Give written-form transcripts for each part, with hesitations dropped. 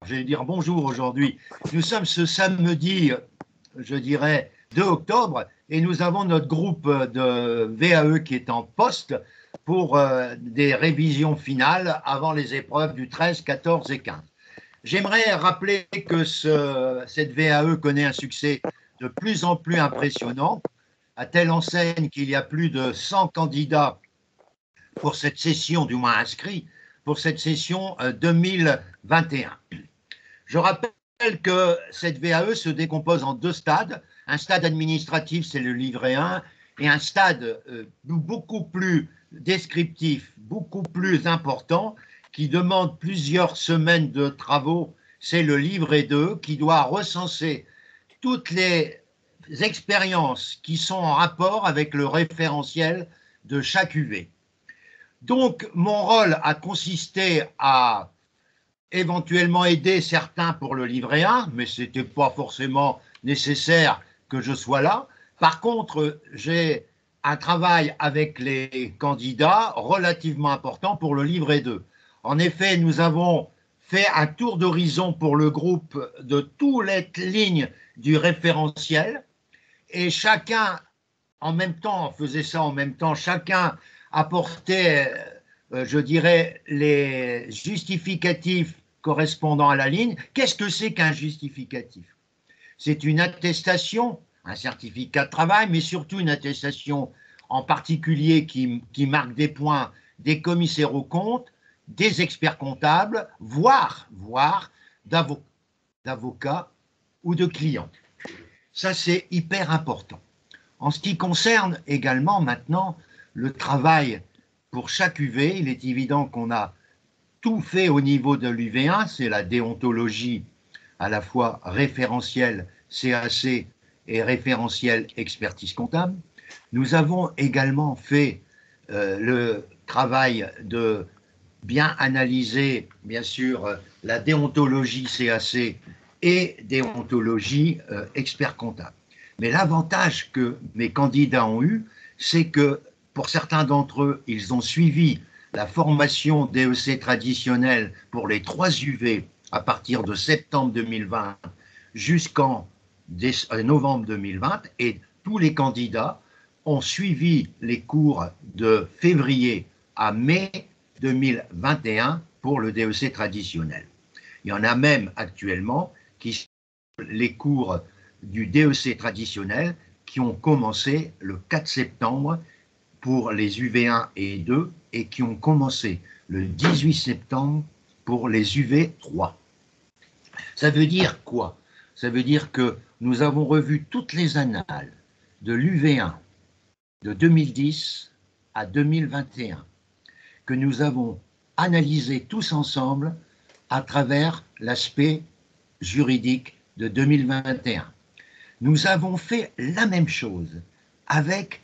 je vais dire bonjour aujourd'hui. Nous sommes ce samedi, je dirais, 2 octobre, et nous avons notre groupe de VAE qui est en poste pour des révisions finales avant les épreuves du 13, 14 et 15. J'aimerais rappeler que cette VAE connaît un succès de plus en plus impressionnant, à telle enseigne qu'il y a plus de 100 candidats pour cette session, du moins inscrits, pour cette session 2021. Je rappelle que cette VAE se décompose en 2 stades. Un stade administratif, c'est le livret 1, et un stade beaucoup plus descriptif, beaucoup plus important, qui demande plusieurs semaines de travaux, c'est le livret 2, qui doit recenser toutes les expériences qui sont en rapport avec le référentiel de chaque UV. Donc, mon rôle a consisté à éventuellement aider certains pour le livret 1, mais ce n'était pas forcément nécessaire que je sois là. Par contre, j'ai un travail avec les candidats relativement important pour le livret 2. En effet, nous avons fait un tour d'horizon pour le groupe de toutes les lignes du référentiel, et chacun, en même temps, faisait ça en même temps, chacun apportait, je dirais, les justificatifs correspondant à la ligne. Qu'est-ce que c'est qu'un justificatif? C'est une attestation, un certificat de travail, mais surtout une attestation en particulier qui marque des points des commissaires aux comptes, des experts comptables, voire d'avocats ou de clients. Ça, c'est hyper important. En ce qui concerne également maintenant le travail pour chaque UV, il est évident qu'on a tout fait au niveau de l'UV1, c'est la déontologie à la fois référentiel CAC et référentiel expertise comptable. Nous avons également fait le travail de bien analyser, bien sûr, la déontologie CAC et déontologie expert comptable. Mais l'avantage que mes candidats ont eu, c'est que pour certains d'entre eux, ils ont suivi la formation DEC traditionnelle pour les 3 UV à partir de septembre 2020 jusqu'en novembre 2020, et tous les candidats ont suivi les cours de février à mai 2021 pour le DEC traditionnel. Il y en a même actuellement qui sont les cours du DEC traditionnel qui ont commencé le 4 septembre pour les UV1 et 2 et qui ont commencé le 18 septembre pour les UV3. Ça veut dire quoi? Ça veut dire que nous avons revu toutes les annales de l'UV1 de 2010 à 2021, que nous avons analysé tous ensemble à travers l'aspect juridique de 2021. Nous avons fait la même chose avec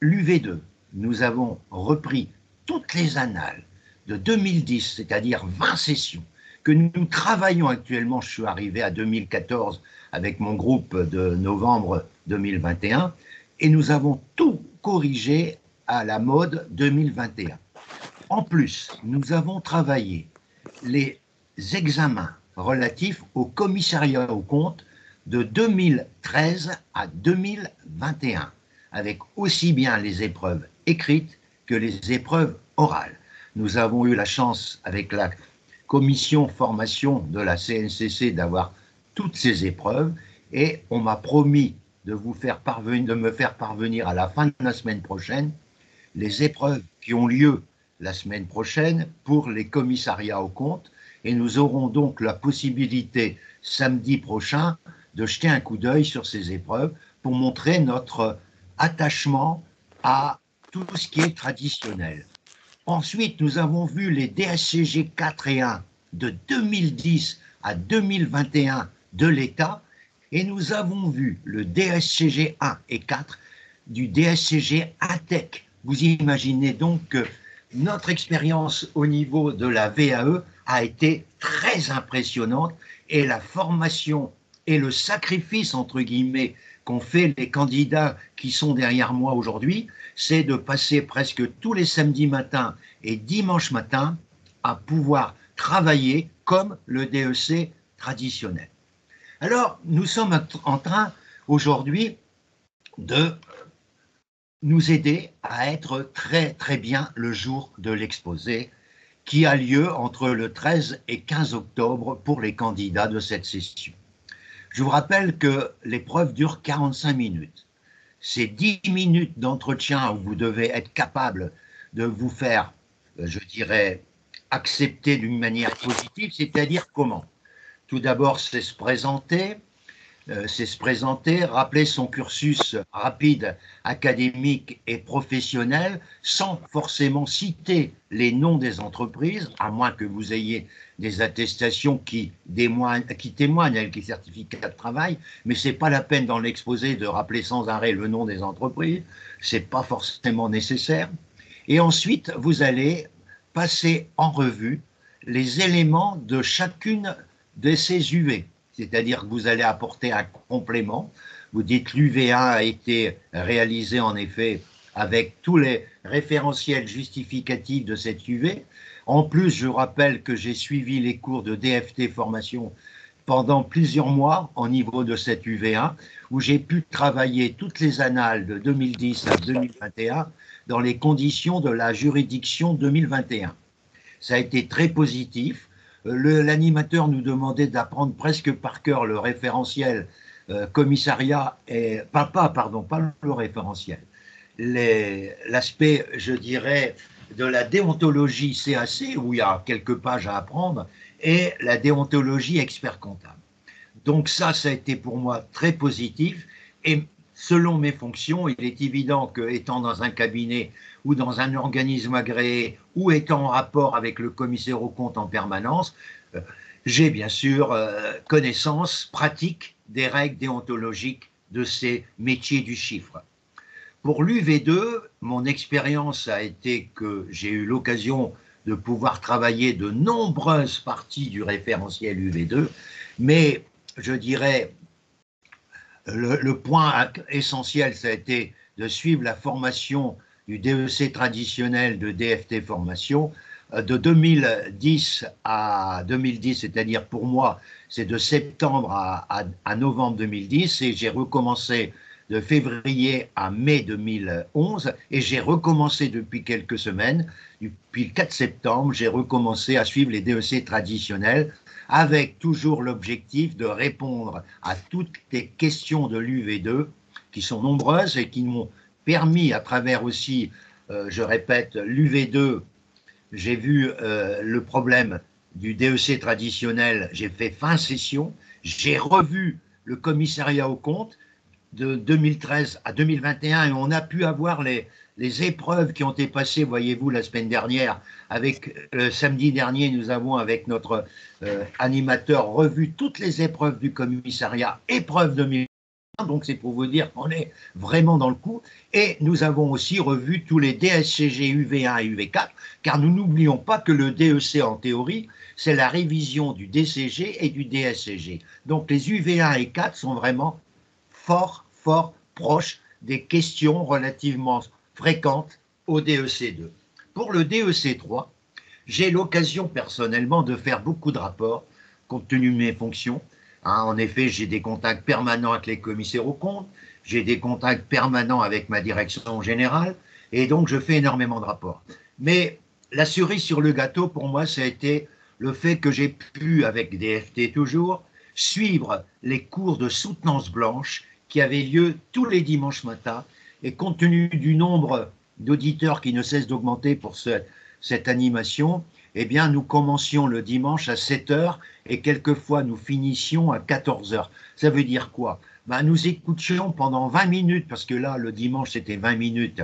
l'UV2. Nous avons repris toutes les annales de 2010, c'est-à-dire 20 sessions, que nous travaillons actuellement. Je suis arrivé à 2014 avec mon groupe de novembre 2021, et nous avons tout corrigé à la mode 2021. En plus, nous avons travaillé les examens relatifs au commissariat aux comptes de 2013 à 2021, avec aussi bien les épreuves écrites que les épreuves orales. Nous avons eu la chance, avec la commission formation de la CNCC, d'avoir toutes ces épreuves, et on m'a promis de me faire parvenir à la fin de la semaine prochaine les épreuves qui ont lieu la semaine prochaine pour les commissariats aux comptes, et nous aurons donc la possibilité samedi prochain de jeter un coup d'œil sur ces épreuves pour montrer notre attachement à tout ce qui est traditionnel. Ensuite, nous avons vu les DSCG 4 et 1 de 2010 à 2021 de l'État, et nous avons vu le DSCG 1 et 4 du DSCG ATEC. Vous imaginez donc que notre expérience au niveau de la VAE a été très impressionnante, et la formation et le sacrifice, entre guillemets, qu'ont fait les candidats qui sont derrière moi aujourd'hui, c'est de passer presque tous les samedis matins et dimanches matins à pouvoir travailler comme le DEC traditionnel. Alors, nous sommes en train aujourd'hui de nous aider à être très très bien le jour de l'exposé qui a lieu entre le 13 et 15 octobre pour les candidats de cette session. Je vous rappelle que l'épreuve dure 45 minutes. C'est 10 minutes d'entretien où vous devez être capable de vous faire, je dirais, accepter d'une manière positive, c'est-à-dire comment? Tout d'abord, c'est se présenter, rappeler son cursus rapide, académique et professionnel, sans forcément citer les noms des entreprises, à moins que vous ayez des attestations qui témoignent avec les certificats de travail, mais ce n'est pas la peine dans l'exposé de rappeler sans arrêt le nom des entreprises, ce n'est pas forcément nécessaire. Et ensuite, vous allez passer en revue les éléments de chacune de ces UV. C'est-à-dire que vous allez apporter un complément. Vous dites l'UV1 a été réalisé en effet avec tous les référentiels justificatifs de cette UV. En plus, je rappelle que j'ai suivi les cours de DFT formation pendant plusieurs mois au niveau de cette UV1, où j'ai pu travailler toutes les annales de 2010 à 2021 dans les conditions de la juridiction 2021. Ça a été très positif. L'animateur nous demandait d'apprendre presque par cœur le référentiel commissariat et pas le référentiel. L'aspect, je dirais, de la déontologie CAC, où il y a quelques pages à apprendre, et la déontologie expert comptable. Donc ça a été pour moi très positif. Et selon mes fonctions, il est évident qu'étant dans un cabinet ou dans un organisme agréé ou étant en rapport avec le commissaire aux comptes en permanence, j'ai bien sûr connaissance pratique des règles déontologiques de ces métiers du chiffre. Pour l'UV2, mon expérience a été que j'ai eu l'occasion de pouvoir travailler de nombreuses parties du référentiel UV2, mais je dirais le point essentiel, ça a été de suivre la formation du DEC traditionnel de DFT formation de 2010 à 2010, c'est-à-dire pour moi, c'est de septembre à novembre 2010, et j'ai recommencé de février à mai 2011, et j'ai recommencé depuis quelques semaines, depuis le 4 septembre, j'ai recommencé à suivre les DEC traditionnels, avec toujours l'objectif de répondre à toutes les questions de l'UV2, qui sont nombreuses et qui m'ont permis, à travers aussi, je répète, l'UV2, j'ai vu le problème du DEC traditionnel, j'ai fait fin session, j'ai revu le commissariat aux comptes de 2013 à 2021 et on a pu avoir les épreuves qui ont été passées, voyez-vous, la semaine dernière, avec samedi dernier, nous avons avec notre animateur revu toutes les épreuves du commissariat, épreuve 2020. Donc c'est pour vous dire qu'on est vraiment dans le coup. Et nous avons aussi revu tous les DSCG UV1 et UV4, car nous n'oublions pas que le DEC en théorie, c'est la révision du DCG et du DSCG. Donc les UV1 et 4 sont vraiment fort proches des questions relativement fréquentes au DEC2. Pour le DEC3, j'ai l'occasion personnellement de faire beaucoup de rapports, compte tenu de mes fonctions. En effet, j'ai des contacts permanents avec les commissaires aux comptes, j'ai des contacts permanents avec ma direction générale, et donc je fais énormément de rapports. Mais la cerise sur le gâteau, pour moi, ça a été le fait que j'ai pu, avec DFT toujours, suivre les cours de soutenance blanche qui avaient lieu tous les dimanches matins, et compte tenu du nombre d'auditeurs qui ne cesse d'augmenter pour cette animation, eh bien, nous commencions le dimanche à 7 h et quelquefois nous finissions à 14 h. Ça veut dire quoi? Nous écoutions pendant 20 minutes, parce que là, le dimanche, c'était 20 minutes,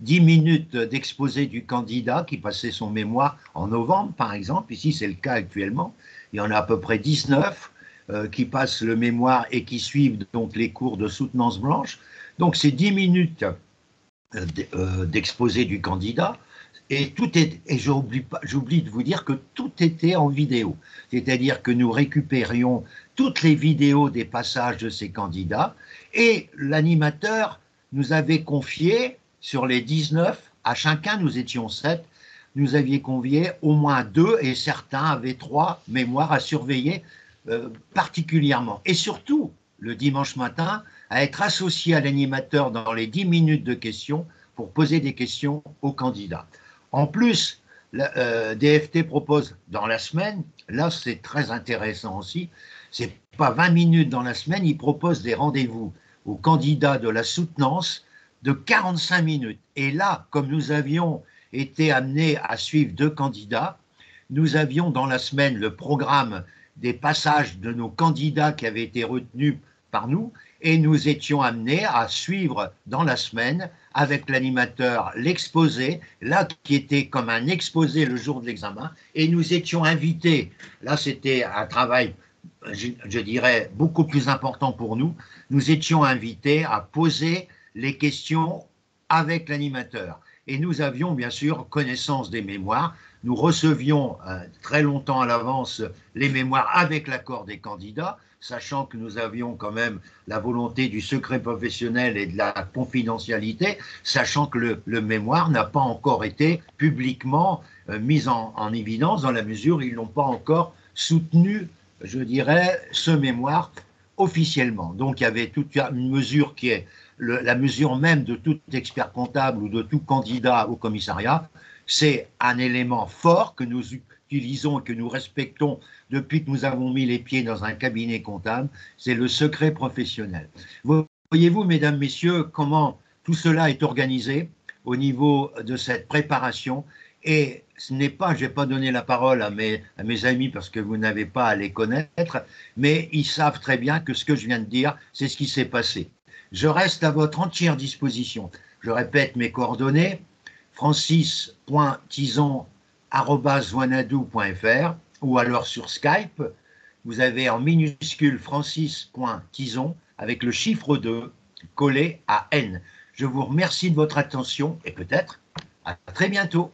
10 minutes d'exposé du candidat qui passait son mémoire en novembre, par exemple. Ici, c'est le cas actuellement. Il y en a à peu près 19 qui passent le mémoire et qui suivent donc les cours de soutenance blanche. Donc, c'est 10 minutes d'exposé du candidat. Et j'oublie de vous dire que tout était en vidéo. C'est-à-dire que nous récupérions toutes les vidéos des passages de ces candidats et l'animateur nous avait confié sur les 19, à chacun, nous étions 7, nous aviez convié au moins 2 et certains avaient 3 mémoires à surveiller particulièrement. Et surtout, le dimanche matin, à être associé à l'animateur dans les 10 minutes de questions pour poser des questions aux candidats. En plus, DFT propose dans la semaine, là c'est très intéressant aussi, c'est pas 20 minutes dans la semaine, il propose des rendez-vous aux candidats de la soutenance de 45 minutes. Et là, comme nous avions été amenés à suivre 2 candidats, nous avions dans la semaine le programme des passages de nos candidats qui avaient été retenus par nous, et nous étions amenés à suivre dans la semaine avec l'animateur l'exposé, là qui était comme un exposé le jour de l'examen, et nous étions invités, là c'était un travail, je dirais, beaucoup plus important pour nous, nous étions invités à poser les questions avec l'animateur. Et nous avions bien sûr connaissance des mémoires, nous recevions très longtemps à l'avance les mémoires avec l'accord des candidats, sachant que nous avions quand même la volonté du secret professionnel et de la confidentialité, sachant que le mémoire n'a pas encore été publiquement mis en évidence dans la mesure où ils n'ont pas encore soutenu, je dirais, ce mémoire officiellement. Donc il y avait toute une mesure qui est la mesure même de tout expert comptable ou de tout candidat au commissariat, c'est un élément fort que nous utilisons et que nous respectons depuis que nous avons mis les pieds dans un cabinet comptable, c'est le secret professionnel. Voyez-vous, mesdames, messieurs, comment tout cela est organisé au niveau de cette préparation, et ce n'est pas, je ne vais pas donner la parole à mes amis parce que vous n'avez pas à les connaître, mais ils savent très bien que ce que je viens de dire, c'est ce qui s'est passé. Je reste à votre entière disposition. Je répète mes coordonnées, francis.tison@wanadoo.fr ou alors sur Skype, vous avez en minuscule francis.tison avec le chiffre 2 collé à N. Je vous remercie de votre attention et peut-être à très bientôt.